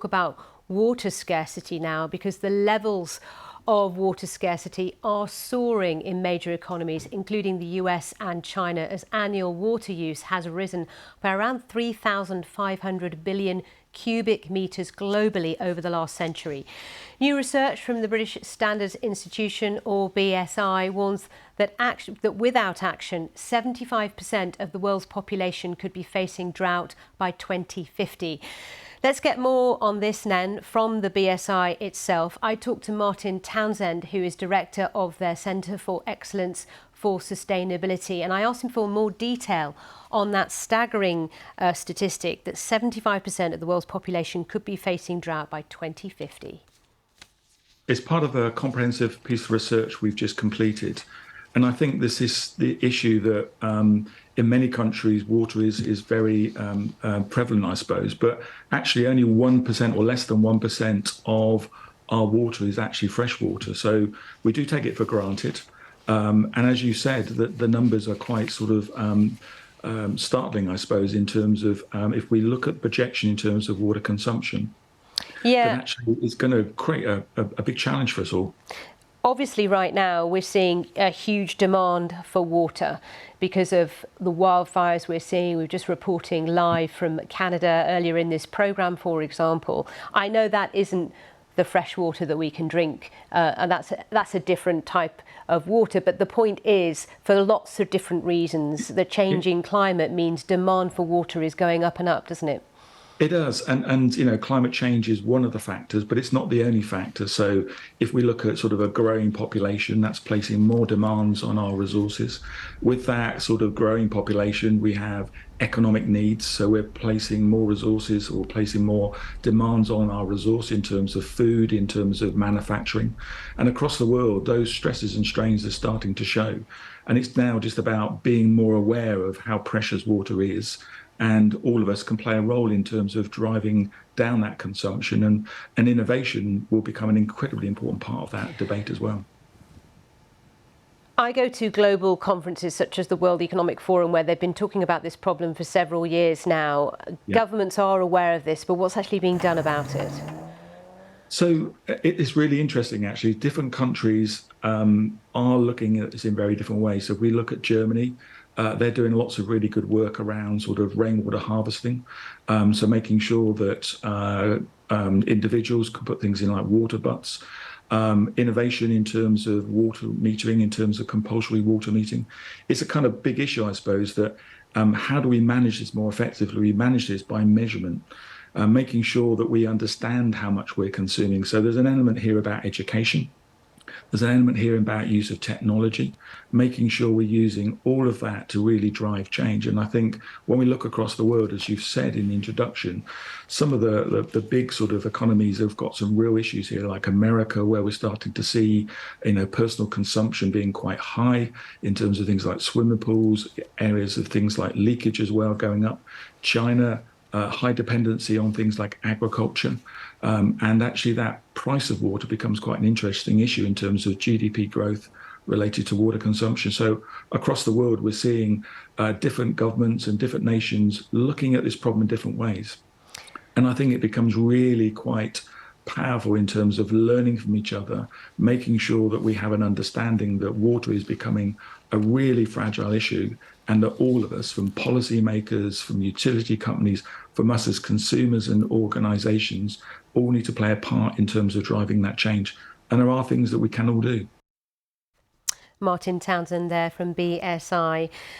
about water scarcity now, because the levels of water scarcity are soaring in major economies, including the US and China, as annual water use has risen by around 3,500 billion cubic metres globally over the last century. New research from the British Standards Institution, or BSI, warns that without action, 75% of the world's population could be facing drought by 2050. Let's get more on this then from the BSI itself. I talked to Martin Townsend, who is director of their Centre for Excellence for Sustainability, and I asked him for more detail on that staggering statistic that 75% of the world's population could be facing drought by 2050. It's part of a comprehensive piece of research we've just completed. And I think this is the issue that in many countries, water is very prevalent, I suppose, but actually only 1% or less than 1% of our water is actually fresh water. So we do take it for granted. And as you said, the numbers are quite sort of startling, I suppose, in terms of if we look at projection in terms of water consumption, then actually it's going to create a big challenge for us all. Obviously, right now, we're seeing a huge demand for water because of the wildfires we're seeing. We're just reporting live from Canada earlier in this programme, for example. I know that isn't the fresh water that we can drink, and that's a different type of water. But the point is, for lots of different reasons, the changing climate means demand for water is going up and up, doesn't it? It does, and you know, climate change is one of the factors, but it's not the only factor. So if we look at sort of a growing population, that's placing more demands on our resources. With that sort of growing population, we have economic needs. So we're placing more resources or placing more demands on our resource in terms of food, in terms of manufacturing. And across the world, those stresses and strains are starting to show. And it's now just about being more aware of how precious water is. And all of us can play a role in terms of driving down that consumption, and innovation will become an incredibly important part of that debate as well. I go to global conferences such as the World Economic Forum, where they've been talking about this problem for several years now. Governments are aware of this, but what's actually being done about it? So it's really interesting, actually. Different countries are looking at this in very different ways. So if we look at Germany, they're doing lots of really good work around sort of rainwater harvesting. So making sure that individuals can put things in like water butts. Innovation in terms of water metering, in terms of compulsory water metering. It's a kind of big issue, I suppose, that how do we manage this more effectively? We manage this by measurement. Making sure that we understand how much we're consuming. So there's an element here about education. There's an element here about use of technology, making sure we're using all of that to really drive change. And I think when we look across the world, as you've said in the introduction, some of the big sort of economies have got some real issues here, like America, where we're starting to see, you know, personal consumption being quite high in terms of things like swimming pools, areas of things like leakage as well going up. China, high dependency on things like agriculture. And actually that price of water becomes quite an interesting issue in terms of GDP growth related to water consumption. So across the world, we're seeing different governments and different nations looking at this problem in different ways. And I think it becomes really quite powerful in terms of learning from each other, making sure that we have an understanding that water is becoming a really fragile issue, and that all of us, from policymakers, from utility companies, from us as consumers and organisations, all need to play a part in terms of driving that change. And there are things that we can all do. Martin Townsend there from BSI.